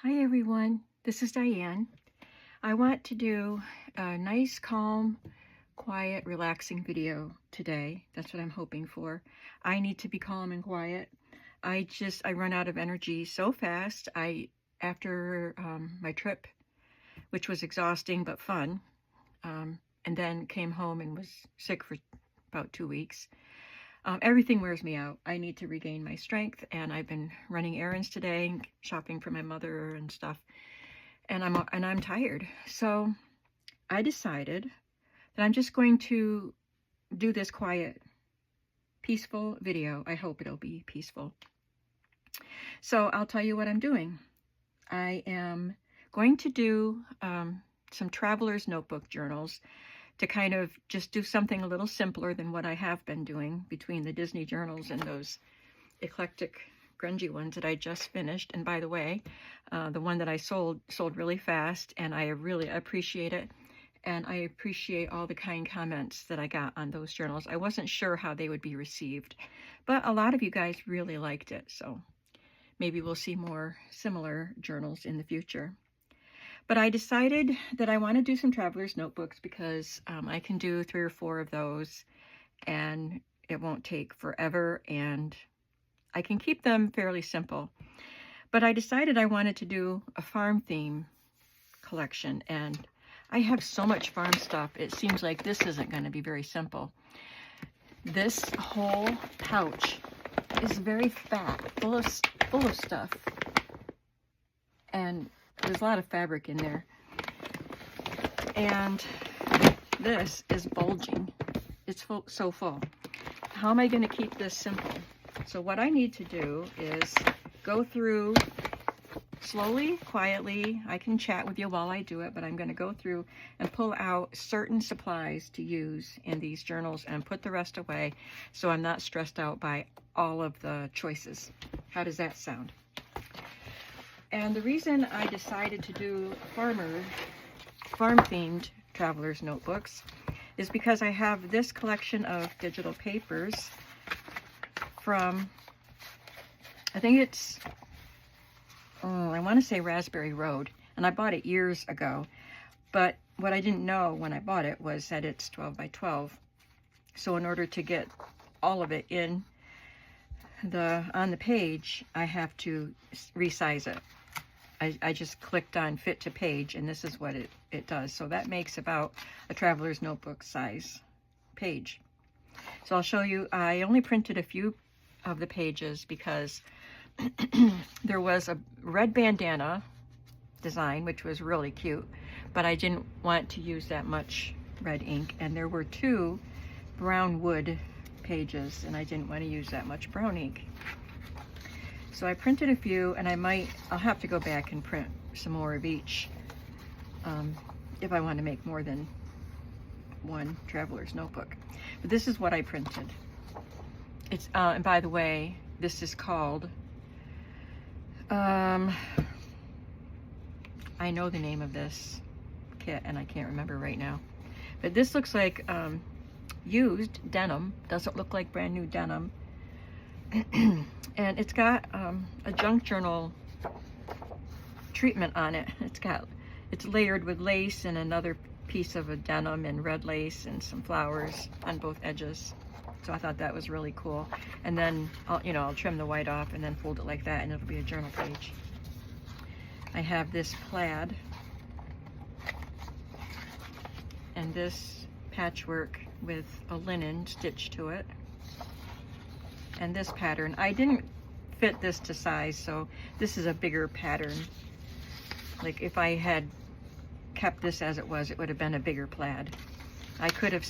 Hi everyone, this is Diane. I want to do a nice, calm, quiet, relaxing video today. That's what I'm hoping for. I need to be calm and quiet. I run out of energy so fast. After my trip, which was exhausting but fun, and then came home and was sick for about 2 weeks. Everything wears me out. I need to regain my strength, and I've been running errands today, shopping for my mother and stuff, and I'm tired. So I decided that I'm just going to do this quiet, peaceful video. I hope it'll be peaceful. So I'll tell you what I'm doing. I am going to do some traveler's notebook journals to kind of just do something a little simpler than what I have been doing between the Disney journals and those eclectic grungy ones that I just finished. And by the way, the one that I sold really fast, and I really appreciate it. And I appreciate all the kind comments that I got on those journals. I wasn't sure how they would be received, but a lot of you guys really liked it. So maybe we'll see more similar journals in the future. But I decided that I want to do some traveler's notebooks because I can do 3 or 4 of those and it won't take forever, and I can keep them fairly simple. But I decided I wanted to do a farm theme collection, and I have so much farm stuff. It seems like this isn't going to be very simple. This whole pouch is very fat, full of stuff, and there's a lot of fabric in there. And this is bulging. It's so full. How am I going to keep this simple? So what I need to do is go through slowly, quietly. I can chat with you while I do it, but I'm going to go through and pull out certain supplies to use in these journals and put the rest away so I'm not stressed out by all of the choices. How does that sound? And the reason I decided to do farm-themed traveler's notebooks is because I have this collection of digital papers from, I think it's, I want to say Raspberry Road, and I bought it years ago. But what I didn't know when I bought it was that it's 12 by 12. So in order to get all of it on the page, I have to resize it. I just clicked on fit to page, and this is what it does. So that makes about a traveler's notebook size page. So I'll show you. I only printed a few of the pages because there was a red bandana design, which was really cute, but I didn't want to use that much red ink. And there were 2 brown wood pages, and I didn't want to use that much brown ink. So I printed a few, and I'll have to go back and print some more of each if I want to make more than one traveler's notebook. But this is what I printed. It's and by the way, this is called, I know the name of this kit and I can't remember right now, but this looks like used denim. Doesn't look like brand new denim. And it's got a junk journal treatment on it. It's layered with lace and another piece of a denim and red lace and some flowers on both edges. So I thought that was really cool. And then I'll trim the white off and then fold it like that, and it'll be a journal page. I have this plaid and this patchwork with a linen stitch to it. And this pattern, I didn't fit this to size, so this is a bigger pattern. Like if I had kept this as it was, it would have been a bigger plaid. I could have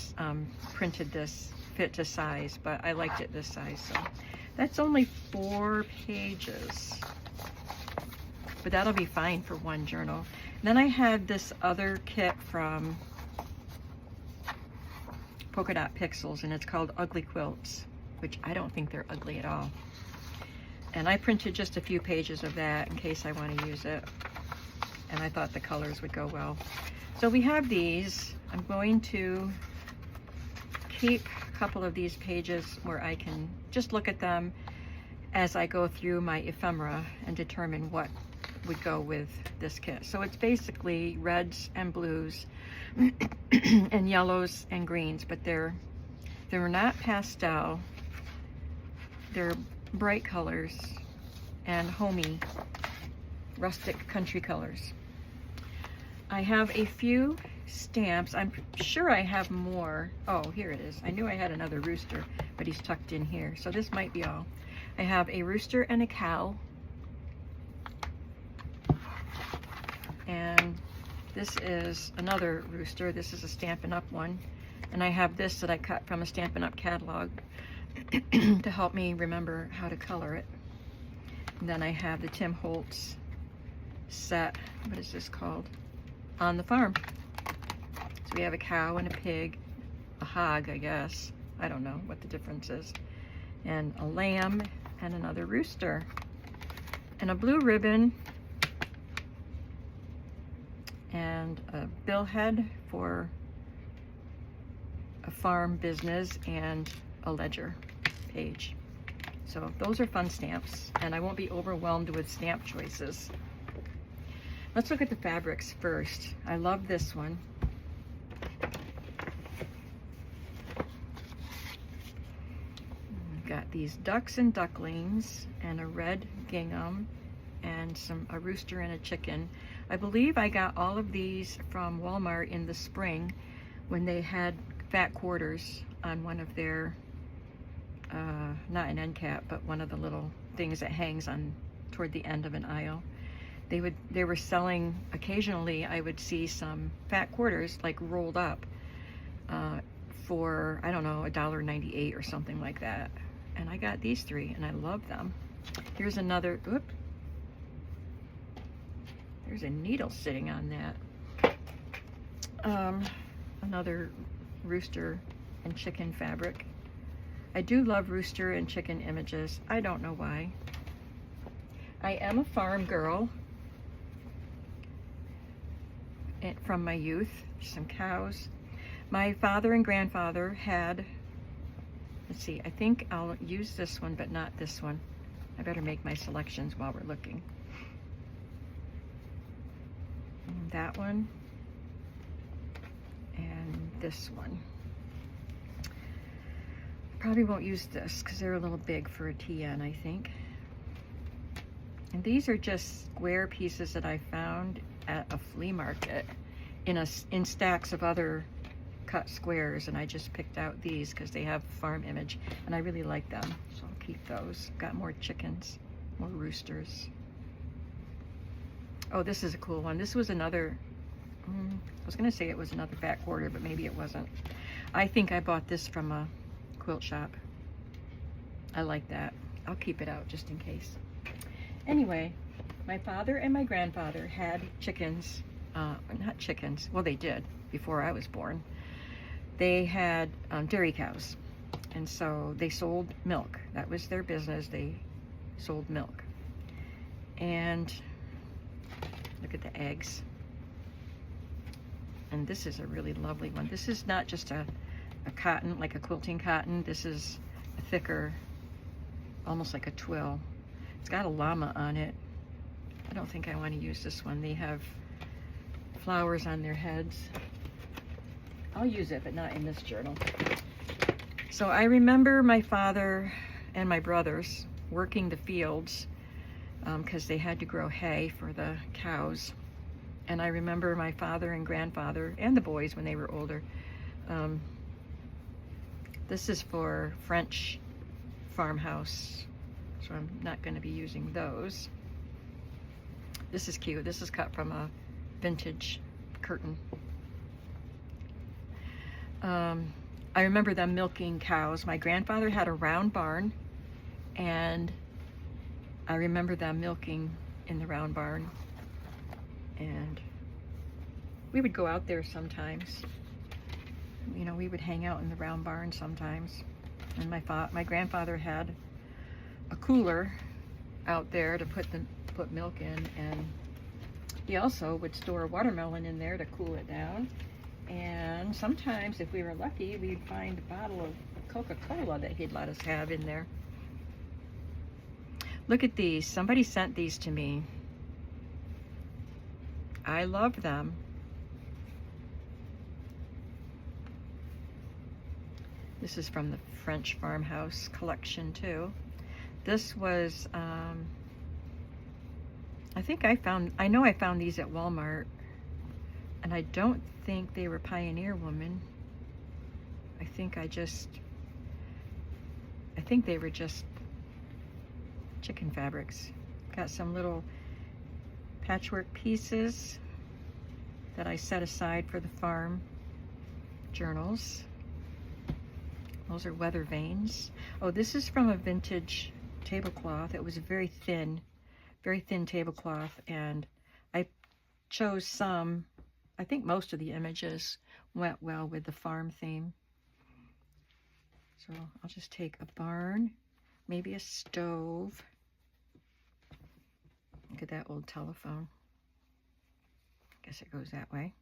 printed this fit to size, but I liked it this size. So that's only 4 pages, but that'll be fine for one journal. And then I had this other kit from Polka Dot Pixels, and it's called Ugly Quilts, which I don't think they're ugly at all. And I printed just a few pages of that in case I want to use it. And I thought the colors would go well. So we have these. I'm going to keep a couple of these pages where I can just look at them as I go through my ephemera and determine what would go with this kit. So it's basically reds and blues and yellows and greens, but they're not pastel. They're bright colors and homey, rustic country colors. I have a few stamps. I'm sure I have more. Oh, here it is. I knew I had another rooster, but he's tucked in here. So this might be all. I have a rooster and a cow. And this is another rooster. This is a Stampin' Up! One. And I have this that I cut from a Stampin' Up! Catalog to help me remember how to color it. And then I have the Tim Holtz set. What is this called? On the Farm. So we have a cow and a pig, a hog, I guess. I don't know what the difference is. And a lamb and another rooster. And a blue ribbon. And a billhead for a farm business and a ledger page. So those are fun stamps, and I won't be overwhelmed with stamp choices. Let's look at the fabrics first. I love this one. We've got these ducks and ducklings and a red gingham and a rooster and a chicken. I believe I got all of these from Walmart in the spring when they had fat quarters on one of their, not an end cap, but one of the little things that hangs on toward the end of an aisle. They were selling, occasionally I would see some fat quarters like rolled up for, I don't know, $1.98 or something like that. And I got these three and I love them. Here's another, oops. There's a needle sitting on that. Another rooster and chicken fabric. I do love rooster and chicken images. I don't know why. I am a farm girl from my youth. Some cows. My father and grandfather had, let's see, I think I'll use this one, but not this one. I better make my selections while we're looking. And that one. And this one. Probably won't use this because they're a little big for a TN, I think. And these are just square pieces that I found at a flea market in stacks of other cut squares, and I just picked out these because they have farm image and I really like them, so I'll keep those. Got more chickens, more roosters. Oh, this is a cool one. This was another, I was gonna say it was another fat quarter, but maybe it wasn't. I think I bought this from a quilt shop. I like that. I'll keep it out just in case. Anyway, my father and my grandfather had chickens, not chickens, well they did before I was born. They had dairy cows, and so they sold milk. That was their business. They sold milk. And look at the eggs. And this is a really lovely one. This is not just a cotton, like a quilting cotton. This is a thicker, almost like a twill. It's got a llama on it. I don't think I want to use this one. They have flowers on their heads. I'll use it, but not in this journal. So I remember my father and my brothers working the fields because they had to grow hay for the cows. And I remember my father and grandfather and the boys when they were older. This is for French farmhouse, so I'm not going to be using those. This is cute. This is cut from a vintage curtain. I remember them milking cows. My grandfather had a round barn, and I remember them milking in the round barn. And we would go out there sometimes. You know, we would hang out in the round barn sometimes. And my grandfather had a cooler out there to put milk in, and he also would store watermelon in there to cool it down. And sometimes, if we were lucky, we'd find a bottle of Coca-Cola that he'd let us have in there. Look at these. Somebody sent these to me. I love them. This is from the French Farmhouse collection too. This was, I know I found these at Walmart, and I don't think they were Pioneer Woman. I think they were just chicken fabrics. Got some little patchwork pieces that I set aside for the farm journals. Those are weather vanes. Oh, this is from a vintage tablecloth. It was a very thin tablecloth, and I chose some. I think most of the images went well with the farm theme. So I'll just take a barn, maybe a stove. Look at that old telephone. Guess it goes that way.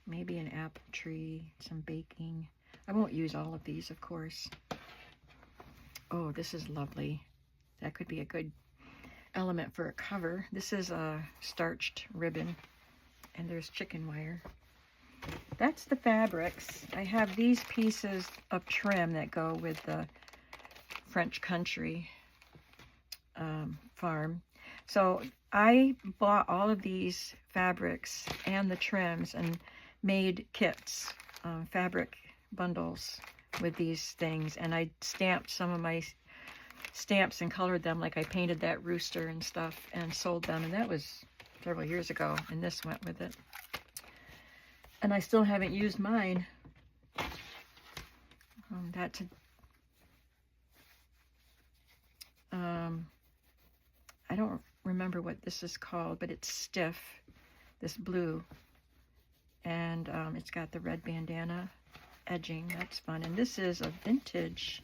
Maybe an apple tree, some baking. I won't use all of these, of course. Oh, this is lovely. That could be a good element for a cover. This is a starched ribbon, and there's chicken wire. That's the fabrics. I have these pieces of trim that go with the French Country farm. So I bought all of these fabrics and the trims and made kits, fabric bundles with these things, and I stamped some of my stamps and colored them, like I painted that rooster and stuff and sold them, and that was several years ago, and this went with it. And I still haven't used mine. I don't remember what this is called, but it's stiff, this blue, and it's got the red bandana edging. That's fun. And this is a vintage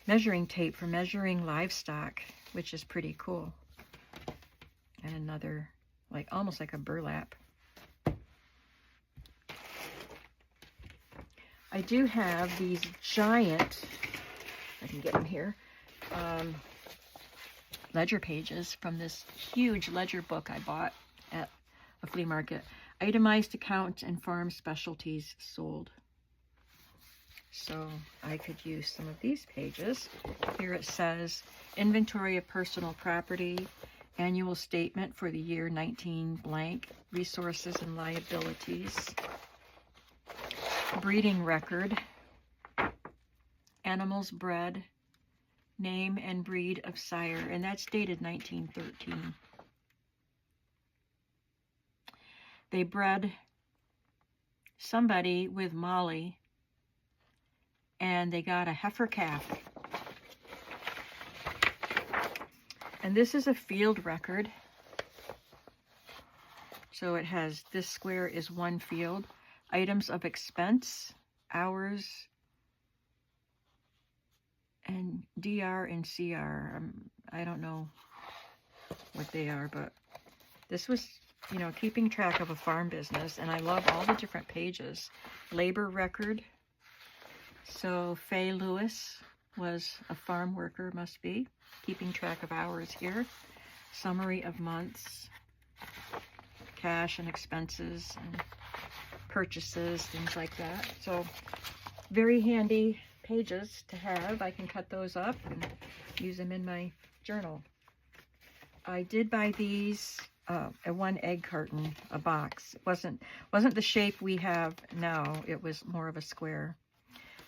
measuring tape for measuring livestock, which is pretty cool. And another, like almost like a burlap. I do have these giant, I can get them here, ledger pages from this huge ledger book I bought at a flea market. Itemized account and farm specialties sold. So I could use some of these pages. Here it says, inventory of personal property, annual statement for the year 19 blank, resources and liabilities, breeding record, animals bred, name and breed of sire, and that's dated 1913. They bred somebody with Molly, and they got a heifer calf. And this is a field record. So it has, this square is one field. Items of expense, hours, and DR and CR. I don't know what they are, but this was, you know, keeping track of a farm business, and I love all the different pages. Labor record. So Faye Lewis was a farm worker, must be, keeping track of hours here. Summary of months, cash and expenses, and purchases, things like that. So very handy pages to have. I can cut those up and use them in my journal. I did buy these a 1 egg carton, a box. It wasn't the shape we have now. It was more of a square.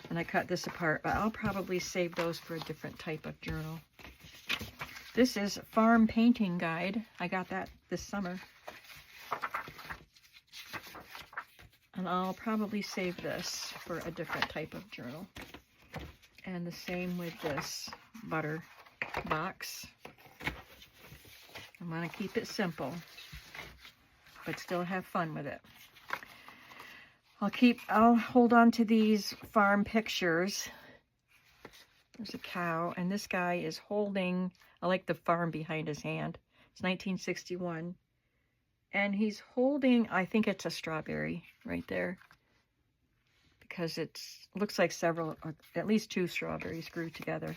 And I cut this apart, but I'll probably save those for a different type of journal. This is Farm Painting Guide. I got that this summer. And I'll probably save this for a different type of journal. And the same with this butter box. I'm going to keep it simple, but still have fun with it. I'll hold on to these farm pictures. There's a cow, and this guy is holding, I like the farm behind his hand. It's 1961. And he's holding, I think it's a strawberry right there, because it looks like several, or at least 2 strawberries grew together.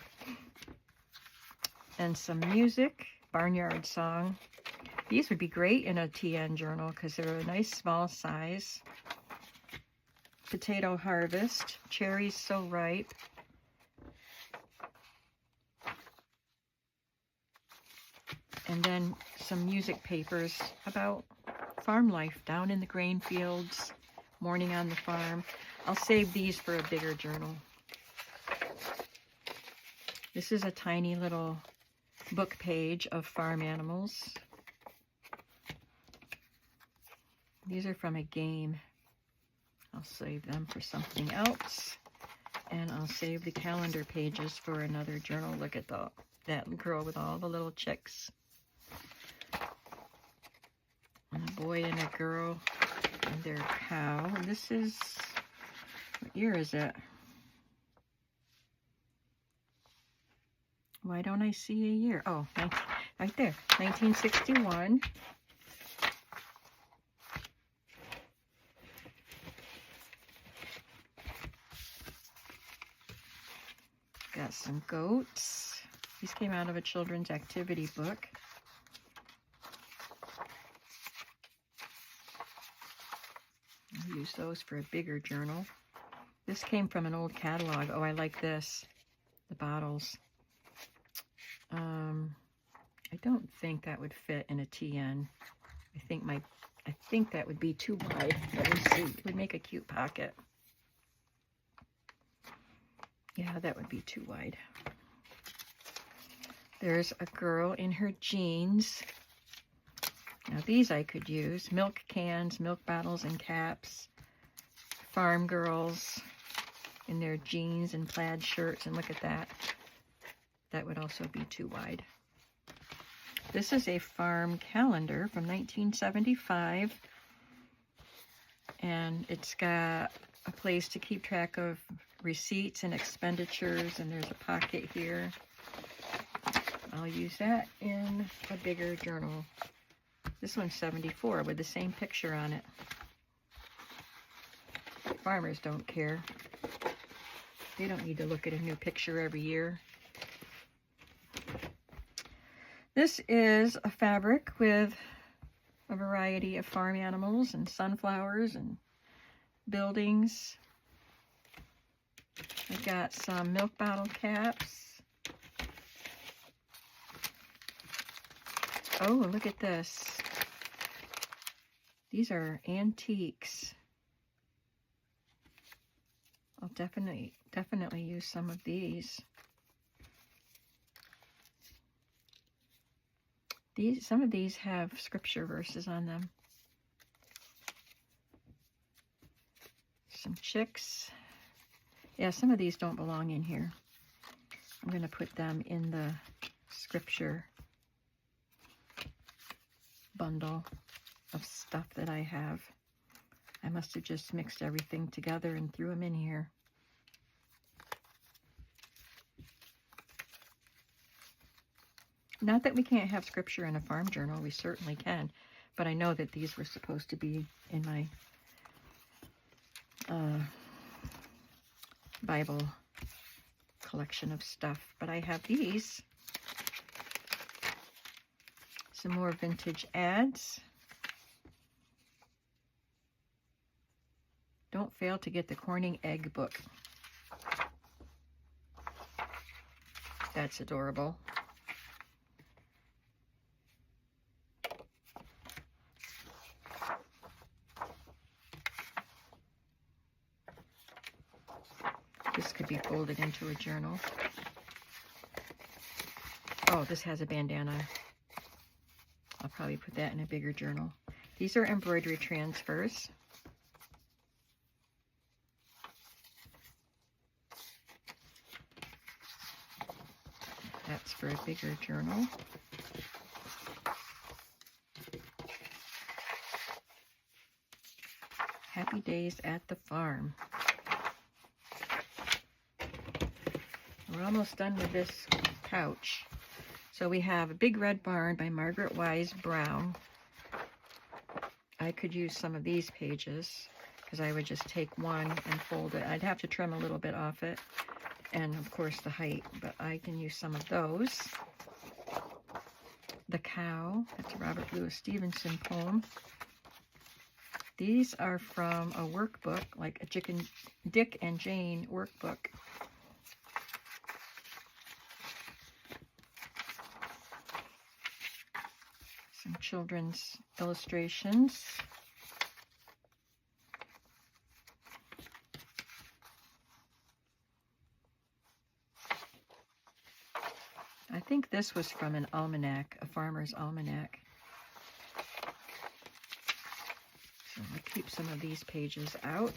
And some music. Barnyard Song. These would be great in a TN journal because they're a nice small size. Potato Harvest, Cherries So Ripe. And then some music papers about farm life down in the grain fields, morning on the farm. I'll save these for a bigger journal. This is a tiny little book page of farm animals. These are from a game. I'll save them for something else. And I'll save the calendar pages for another journal. Look at that girl with all the little chicks. And a boy and a girl and their cow. And this is, what year is it? Why don't I see a year? Oh, right there, 1961. Got some goats. These came out of a children's activity book. I'll use those for a bigger journal. This came from an old catalog. Oh, I like this. The bottles. I don't think that would fit in a TN. I think that would be too wide. Let me see. It would make a cute pocket. Yeah, that would be too wide. There's a girl in her jeans. Now these I could use. Milk cans, milk bottles and caps. Farm girls in their jeans and plaid shirts. And look at that. That would also be too wide. This is a farm calendar from 1975. And it's got a place to keep track of receipts and expenditures. And there's a pocket here. I'll use that in a bigger journal. This one's 74 with the same picture on it. Farmers don't care. They don't need to look at a new picture every year. This is a fabric with a variety of farm animals and sunflowers and buildings. I've got some milk bottle caps. Oh, look at this. These are antiques. I'll definitely use some of these. Some of these have scripture verses on them. Some chicks. Yeah, some of these don't belong in here. I'm going to put them in the scripture bundle of stuff that I have. I must have just mixed everything together and threw them in here. Not that we can't have scripture in a farm journal, we certainly can, but I know that these were supposed to be in my Bible collection of stuff. But I have these. Some more vintage ads. Don't fail to get the Corning Egg book. That's adorable. This could be folded into a journal. Oh, this has a bandana. I'll probably put that in a bigger journal. These are embroidery transfers. That's for a bigger journal. Happy Days at the Farm. We're almost done with this couch. So we have A Big Red Barn by Margaret Wise Brown. I could use some of these pages because I would just take one and fold it. I'd have to trim a little bit off it and of course the height, but I can use some of those. The Cow. That's a Robert Louis Stevenson poem. These are from a workbook, like a Dick and Jane workbook. Some children's illustrations. I think this was from an almanac, a farmer's almanac. So I'll keep some of these pages out.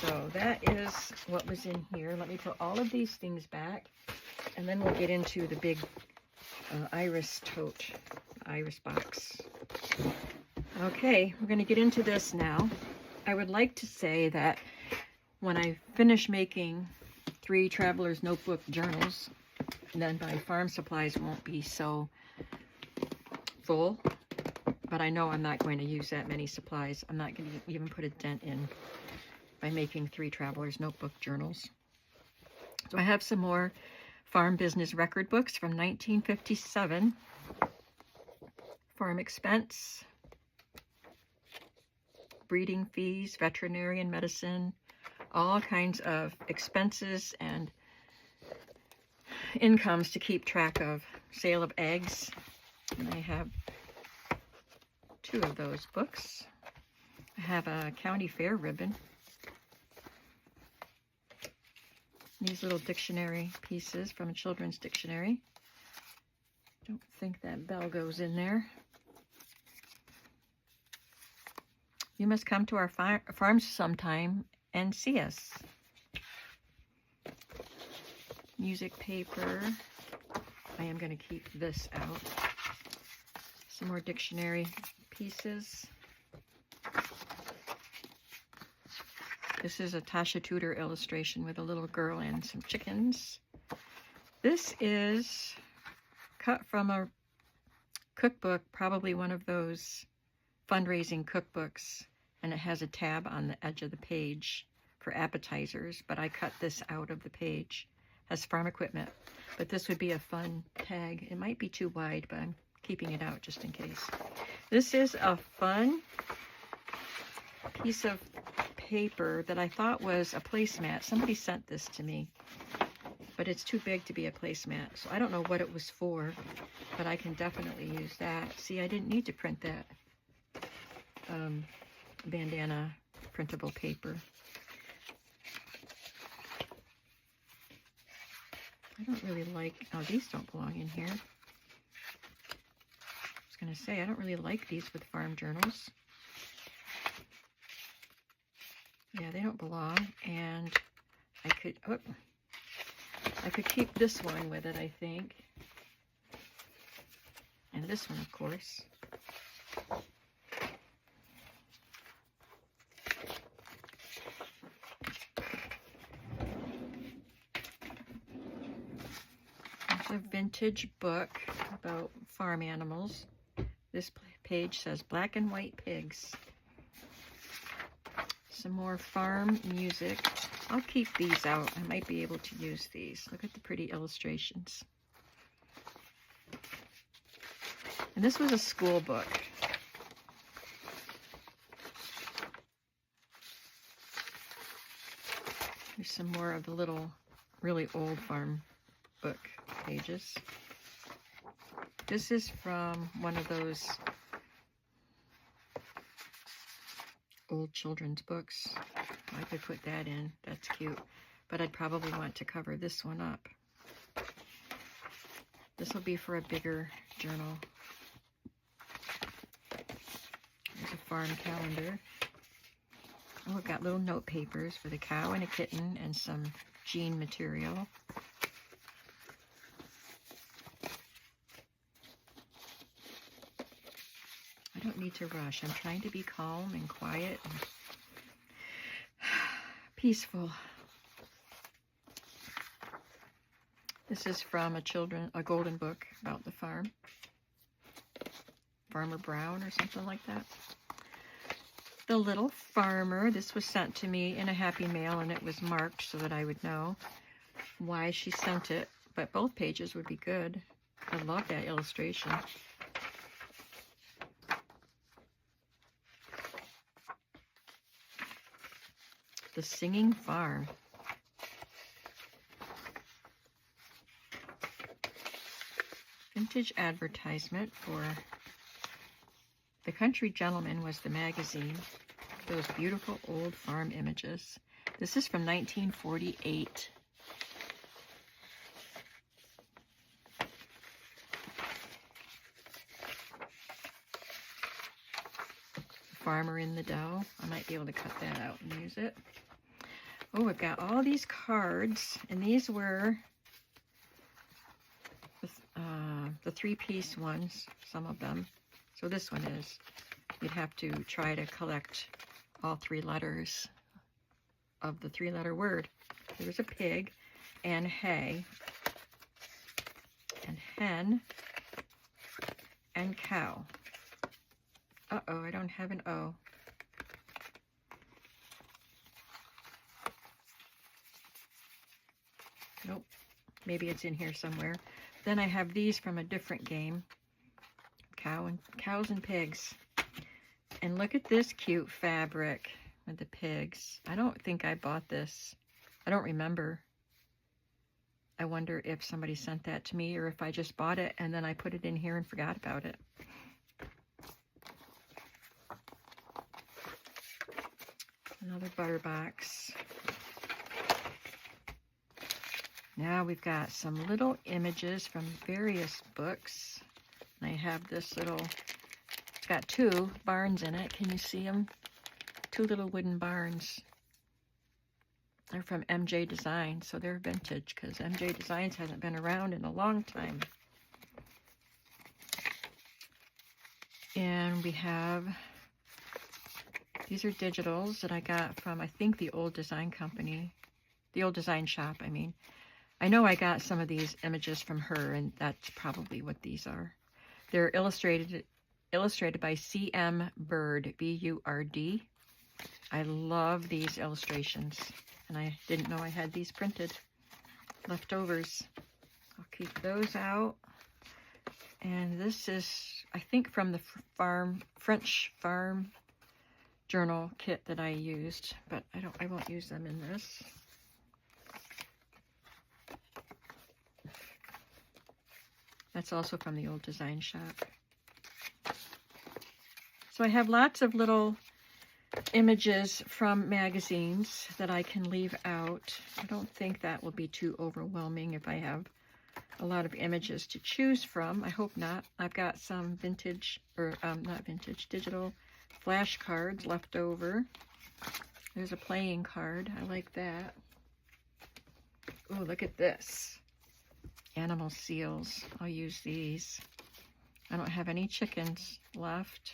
So that is what was in here. Let me put all of these things back, and then we'll get into the big iris tote, iris box. Okay, we're going to get into this now. I would like to say that when I finish making 3 Traveler's Notebook journals, then my farm supplies won't be so full. But I know I'm not going to use that many supplies. I'm not going to even put a dent in by making 3 Traveler's Notebook journals. So I have some more farm business record books from 1957. Farm expense, breeding fees, veterinarian medicine, all kinds of expenses and incomes to keep track of. Sale of eggs, and I have 2 of those books. I have a county fair ribbon. These little dictionary pieces from a children's dictionary. Don't think that bell goes in there. You must come to our farms sometime and see us. Music paper. I am going to keep this out. Some more dictionary pieces. This is a Tasha Tudor illustration with a little girl and some chickens. This is cut from a cookbook, probably one of those fundraising cookbooks, and it has a tab on the edge of the page for appetizers, but I cut this out of the page. It has farm equipment, but this would be a fun tag. It might be too wide, but I'm keeping it out just in case. This is a fun piece of paper that I thought was a placemat. Somebody sent this to me, but it's too big to be a placemat, so I don't know what it was for, but I can definitely use that. See, I didn't need to print that bandana printable paper. I don't really like, oh, these don't belong in here. I was going to say, I don't really like these with farm journals. Yeah, they don't belong, and I could keep this one with it, I think. And this one, of course. It's a vintage book about farm animals. This page says Black and White Pigs. Some more farm music. I'll keep these out. I might be able to use these. Look at the pretty illustrations. And this was a school book. There's some more of the little, really old farm book pages. This is from one of those old children's books. I could put that in. That's cute. But I'd probably want to cover this one up. This will be for a bigger journal. There's a farm calendar. Oh, we've got little note papers for the cow and a kitten and some jean material. I don't need to rush. I'm trying to be calm and quiet and peaceful. This is from a golden book about the farm. Farmer Brown or something like that. The Little Farmer. This was sent to me in a Happy Mail, and it was marked so that I would know why she sent it. But both pages would be good. I love that illustration. The Singing Farm. Vintage advertisement for The Country Gentleman was the magazine. Those beautiful old farm images. This is from 1948. Farmer in the Dough. I might be able to cut that out and use it. Oh, we've got all these cards, and these were the three-piece ones, some of them. So this one is, you'd have to try to collect all three letters of the three-letter word. There's a pig, and hay, and hen, and cow. Uh-oh, I don't have an O. Nope, maybe it's in here somewhere. Then I have these from a different game. Cows and pigs. And look at this cute fabric with the pigs. I don't think I bought this. I don't remember. I wonder if somebody sent that to me or if I just bought it and then I put it in here and forgot about it. Another butter box. Now we've got some little images from various books. And I have this little, it's got two barns in it. Can you see them? Two little wooden barns. They're from MJ Design, so they're vintage because MJ Designs hasn't been around in a long time. And we have, these are digitals that I got from, I think, the Old Design Company. The Old Design Shop, I mean. I know I got some of these images from her, and that's probably what these are. They're illustrated by C.M. Bird, B-U-R-D. I love these illustrations, and I didn't know I had these printed. Leftovers. I'll keep those out. And this is, I think, from the French farm journal kit that I used, but I won't use them in this. That's also from the Old Design Shop. So I have lots of little images from magazines that I can leave out. I don't think that will be too overwhelming if I have a lot of images to choose from. I hope not. I've got some vintage, or not vintage, digital flashcards left over. There's a playing card. I like that. Oh, look at this. Animal seals. I'll use these. I don't have any chickens left.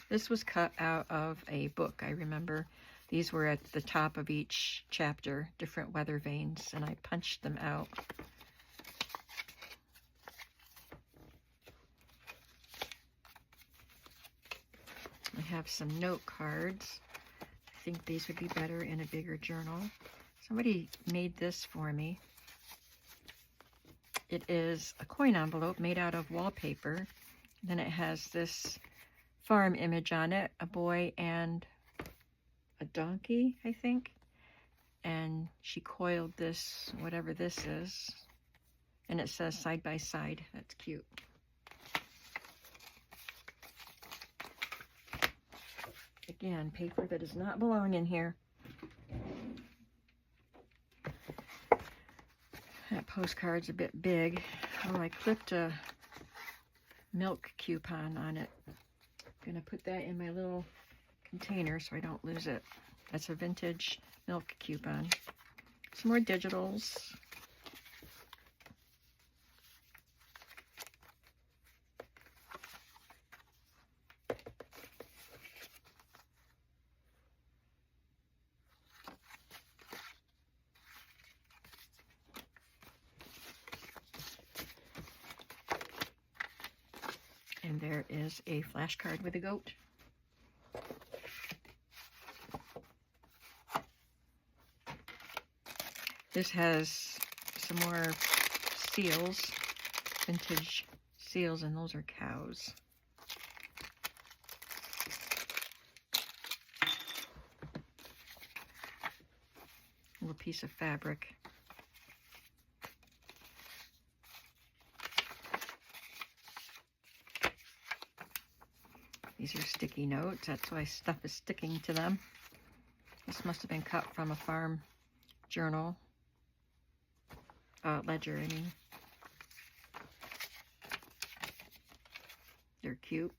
This was cut out of a book, I remember. These were at the top of each chapter, different weather vanes, and I punched them out. I have some note cards. I think these would be better in a bigger journal. Somebody made this for me. It is a coin envelope made out of wallpaper. Then it has this farm image on it, a boy and a donkey, I think. And she coiled this, whatever this is. And it says side by side. That's cute. Again, paper that does not belong in here. That postcard's a bit big. Oh, I clipped a milk coupon on it. I'm gonna put that in my little container so I don't lose it. That's a vintage milk coupon. Some more digitals. And there is a flashcard with a goat. This has some more seals, vintage seals, and those are cows. A little piece of fabric. These are sticky notes. That's why stuff is sticking to them. This must have been cut from a farm journal. Ledger, I mean. They're cute.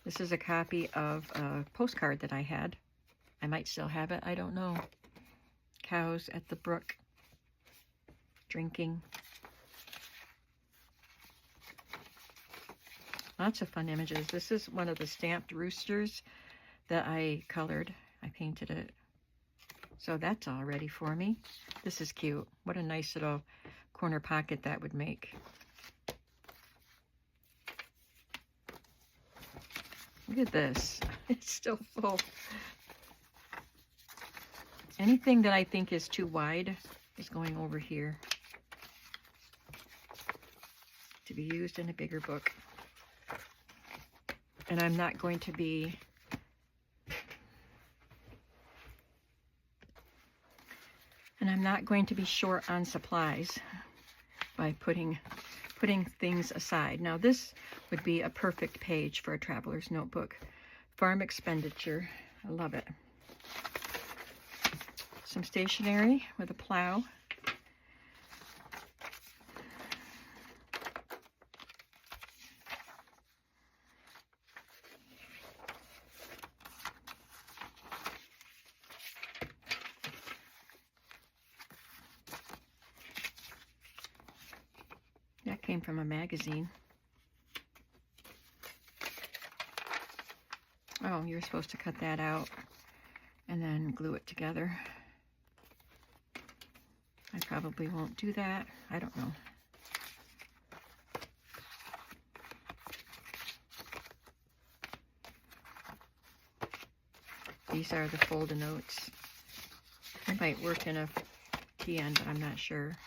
This is a copy of a postcard that I had. I might still have it. I don't know. Cows at the brook. Drinking. Lots of fun images. This is one of the stamped roosters that I colored. I painted it. So that's all ready for me. This is cute. What a nice little corner pocket that would make. Look at this. It's still full. Anything that I think is too wide is going over here to be used in a bigger book. And I'm not going to be short on supplies by putting things aside. Now this would be a perfect page for a traveler's notebook. Farm expenditure. I love it. Some stationery with a plow. That came from a magazine. Oh, you're supposed to cut that out and then glue it together. I probably won't do that. I don't know. These are the fold-a notes. They might work in a TN, but I'm not sure.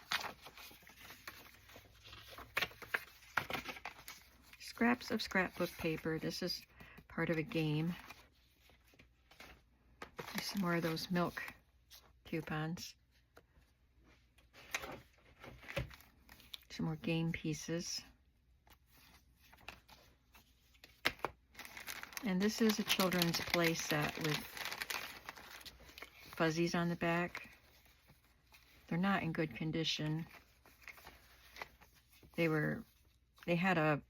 Scraps of scrapbook paper. This is part of a game. There's some more of those milk coupons. Some more game pieces. And this is a children's play set with fuzzies on the back. They're not in good condition. They had a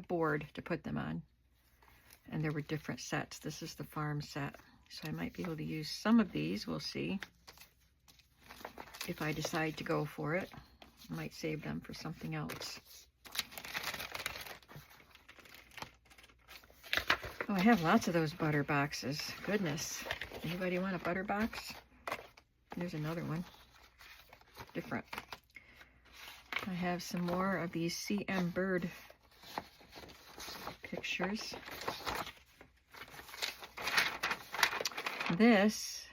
board to put them on, and there were different sets. This is the farm set, so I might be able to use some of these. We'll see if I decide to go for it. I might save them for something else. Oh, I have lots of those butter boxes. Goodness. Anybody want a butter box? There's another one. Different. I have some more of these CM Bird pictures. This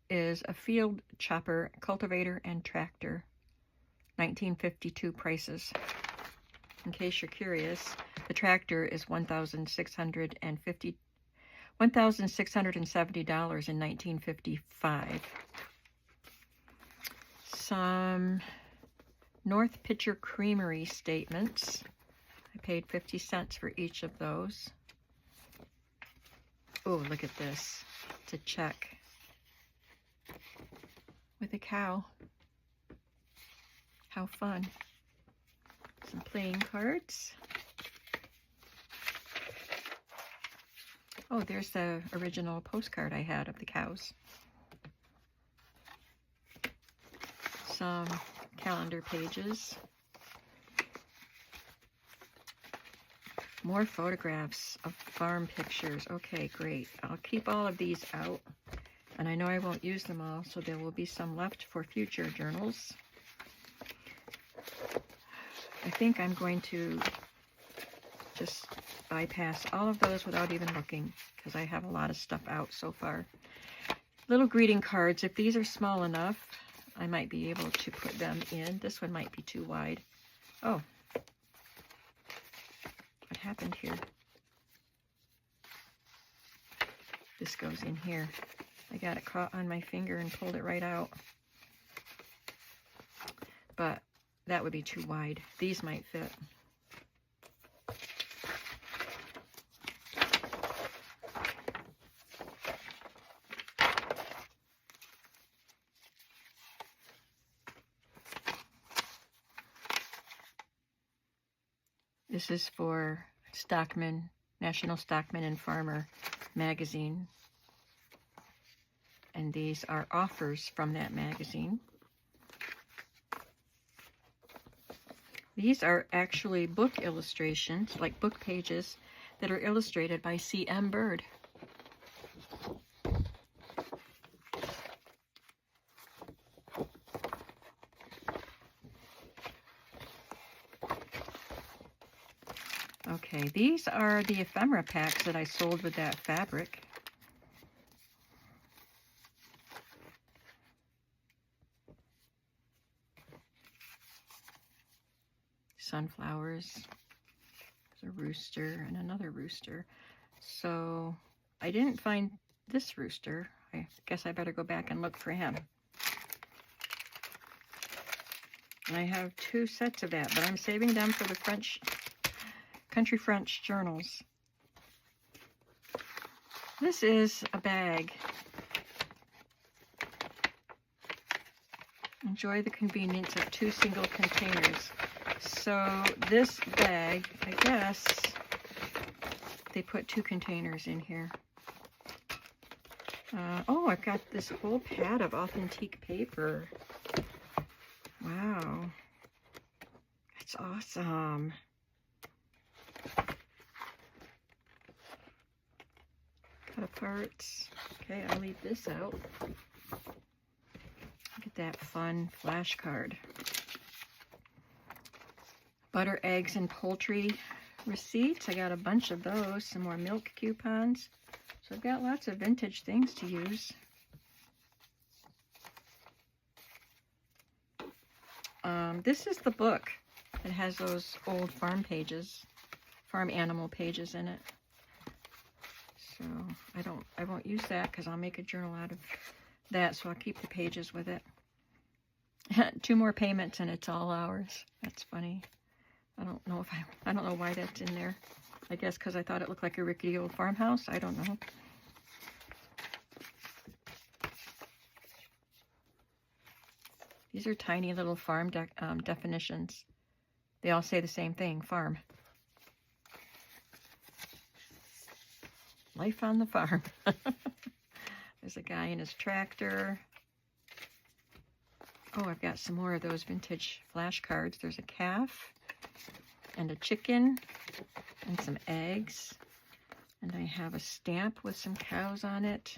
is a field chopper, cultivator, and tractor. 1952 prices. In case you're curious, the tractor is $1,670 in 1955. Some North Pitcher Creamery statements. I paid 50 cents for each of those. Oh, look at this. It's a check with a cow. How fun. Some playing cards. Oh, there's the original postcard I had of the cows. Some calendar pages. More photographs of farm pictures. Okay, great. I'll keep all of these out And I know I won't use them all, so there will be some left for future journals. I think I'm going to just bypass all of those without even looking, because I have a lot of stuff out so far. Little greeting cards. If these are small enough, I might be able to put them in. This one might be too wide. Oh, what happened here? This goes in here. I got it caught on my finger and pulled it right out. But that would be too wide. These might fit. This is for Stockman, National Stockman and Farmer magazine. And these are offers from that magazine. These are actually book illustrations, like book pages, that are illustrated by C.M. Bird. Okay, these are the ephemera packs that I sold with that fabric. Sunflowers, there's a rooster and another rooster. So I didn't find this rooster. I guess I better go back and look for him. And I have 2 sets of that, but I'm saving them for the Country French journals. This is a bag. Enjoy the convenience of 2 single containers. So this bag, I guess, they put 2 containers in here. Oh, I've got this whole pad of authentic paper. Wow. That's awesome. Cut aparts. Okay, I'll leave this out. Look at that fun flashcard. Butter, eggs, and poultry receipts. I got a bunch of those. Some more milk coupons. So I've got lots of vintage things to use. This is the book that has those old farm pages, farm animal pages in it. So I won't use that because I'll make a journal out of that. So I'll keep the pages with it. 2 more payments and it's all ours. That's funny. I don't know why that's in there. I guess because I thought it looked like a rickety old farmhouse. I don't know. These are tiny little farm definitions. They all say the same thing, farm. Life on the farm. There's a guy in his tractor. Oh, I've got some more of those vintage flashcards. There's a calf and a chicken and some eggs. And I have a stamp with some cows on it.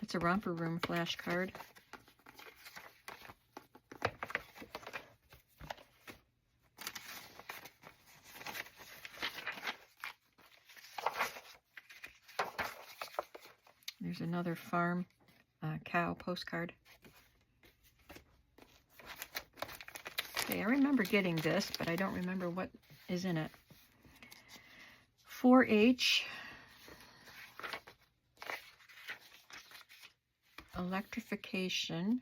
It's a romper room flashcard. There's another farm cow postcard. Okay, I remember getting this, but I don't remember what is in it. 4-H electrification.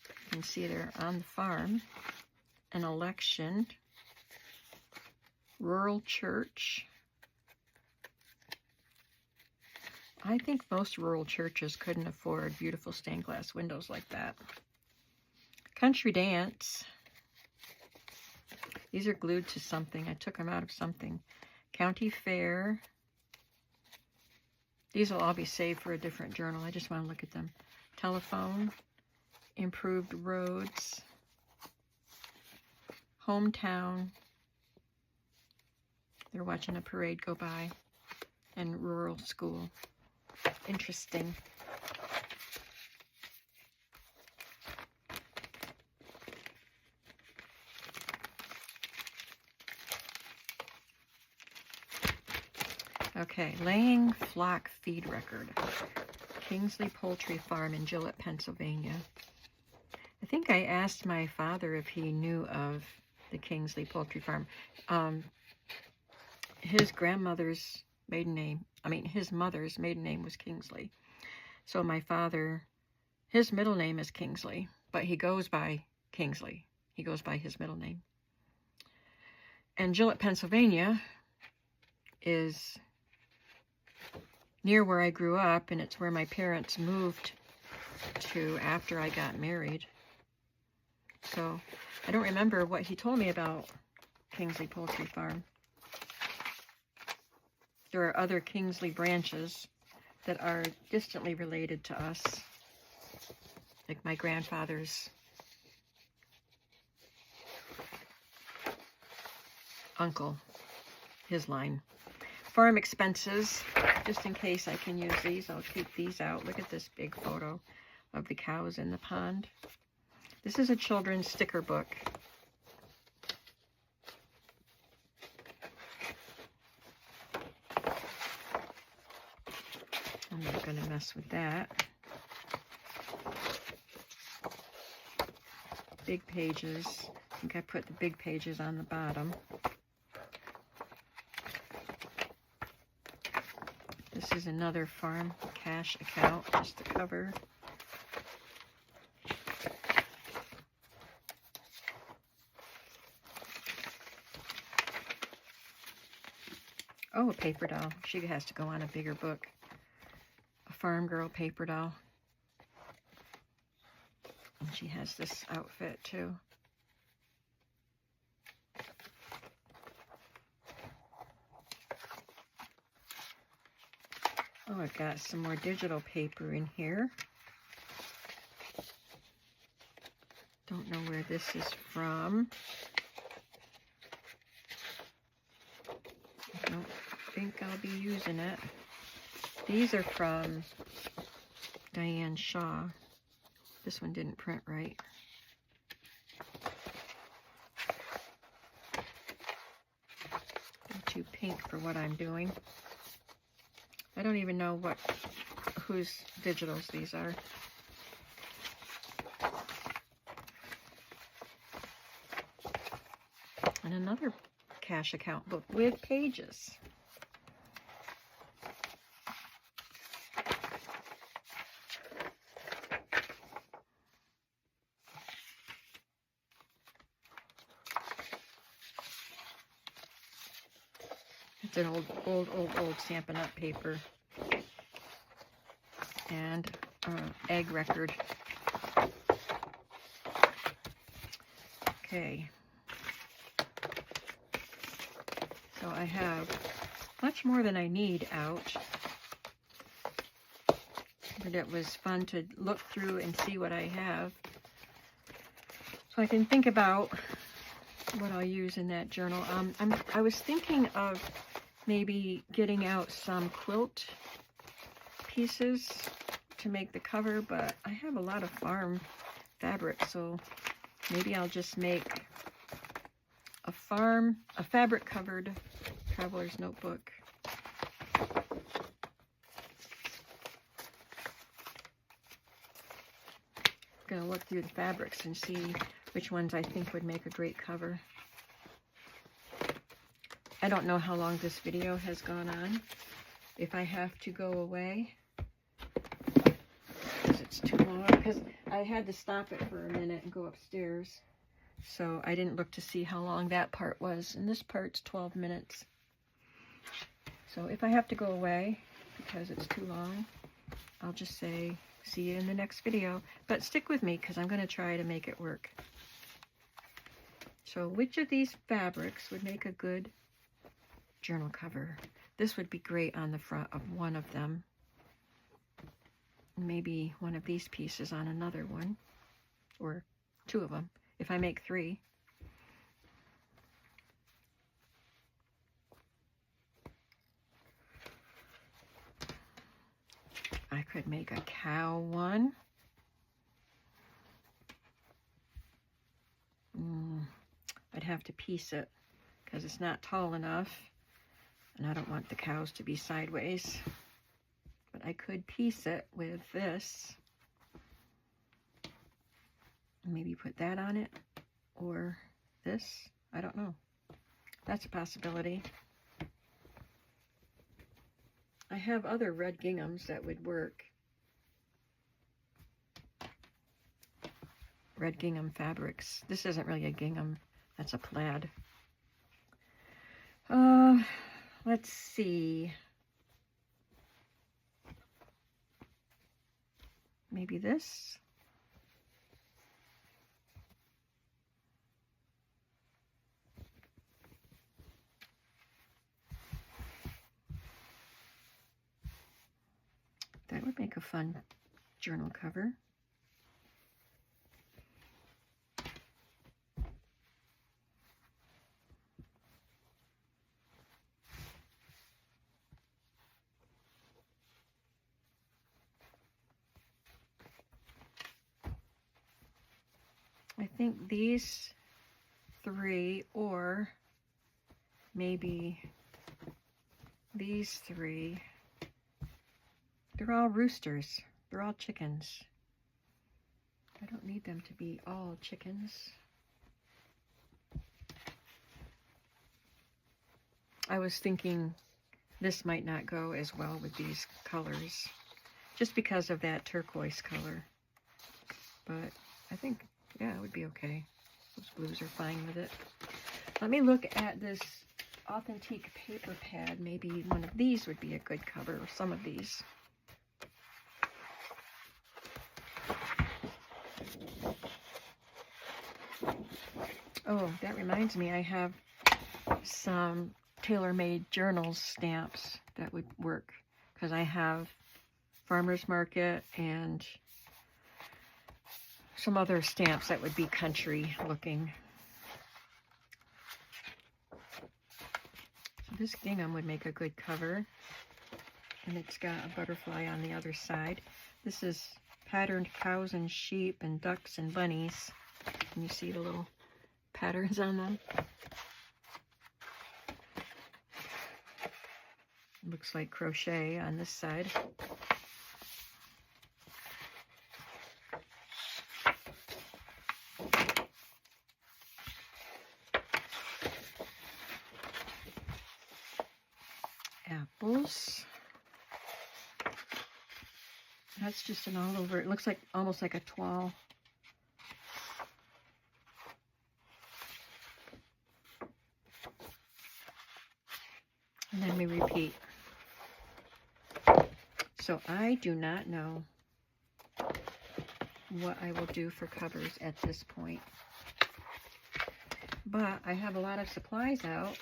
You can see they're on the farm. An election. Rural church. I think most rural churches couldn't afford beautiful stained glass windows like that. Country dance. These are glued to something. I took them out of something. County fair. These will all be saved for a different journal. I just want to look at them. Telephone. Improved roads. Hometown. They're watching a parade go by. and rural school. Interesting. Okay, laying flock feed record. Kingsley Poultry Farm in Gillette, Pennsylvania. I think I asked my father if he knew of the Kingsley Poultry Farm. His grandmother's maiden name, his mother's maiden name was Kingsley. So my father, his middle name is Kingsley, but he goes by Kingsley. He goes by his middle name. And Gillette, Pennsylvania is near where I grew up, and it's where my parents moved to after I got married. So I don't remember what he told me about Kingsley Poultry Farm. There are other Kingsley branches that are distantly related to us, like my grandfather's uncle, his line. Farm expenses, just in case I can use these, I'll keep these out. Look at this big photo of the cows in the pond. This is a children's sticker book. I'm not going to mess with that. Big pages. I think I put the big pages on the bottom. This is another farm cash account, just the cover. Oh, a paper doll. She has to go on a bigger book. A farm girl paper doll. And she has this outfit too. Oh, I've got some more digital paper in here. Don't know where this is from. I don't think I'll be using it. These are from Diane Shaw. This one didn't print right. They're too pink for what I'm doing. I don't even know whose digitals these are. And another cash account book with pages. It's an old Stampin' Up! Paper. And egg record. Okay. So I have much more than I need out. But it was fun to look through and see what I have. So I can think about what I'll use in that journal. I was thinking of maybe getting out some quilt pieces to make the cover, but I have a lot of farm fabric, so maybe I'll just make a fabric covered traveler's notebook. I'm gonna look through the fabrics and see which ones I think would make a great cover. I don't know how long this video has gone on. If I have to go away, because it's too long, because I had to stop it for a minute and go upstairs. So I didn't look to see how long that part was. And this part's 12 minutes. So if I have to go away because it's too long, I'll just say, see you in the next video. But stick with me because I'm going to try to make it work. So which of these fabrics would make a good journal cover? This would be great on the front of one of them. Maybe one of these pieces on another one. Or two of them, if I make 3. I could make a cow one. I'd have to piece it because it's not tall enough, and I don't want the cows to be sideways. But I could piece it with this. Maybe put that on it, or this. I don't know. That's a possibility. I have other red ginghams that would work. Red gingham fabrics. This isn't really a gingham. That's a plaid. Let's see. Maybe this. That would make a fun journal cover. I think these three, or maybe these three, they're all roosters. They're all chickens. I don't need them to be all chickens. I was thinking this might not go as well with these colors, just because of that turquoise color. But I think, yeah, it would be okay. Those blues are fine with it. Let me look at this authentic paper pad. Maybe one of these would be a good cover, or some of these. Oh, that reminds me, I have some tailor-made journals stamps that would work, because I have Farmer's Market and some other stamps that would be country looking. So this gingham would make a good cover, and it's got a butterfly on the other side. This is patterned cows and sheep and ducks and bunnies. Can you see the little patterns on them? Looks like crochet on this side. Apples. That's just an all over. It looks like almost like a toile. And then we repeat. So I do not know what I will do for covers at this point. But I have a lot of supplies out.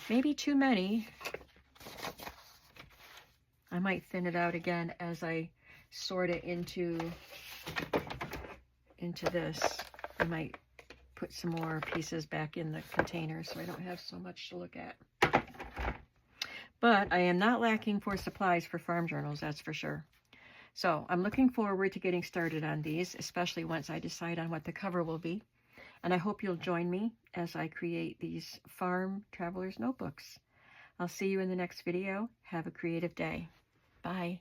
Maybe too many. I might thin it out again as I sort it into this. I might put some more pieces back in the container so I don't have so much to look at. But I am not lacking for supplies for farm journals, that's for sure. So I'm looking forward to getting started on these, especially once I decide on what the cover will be. And I hope you'll join me as I create these farm traveler's notebooks. I'll see you in the next video. Have a creative day. Bye.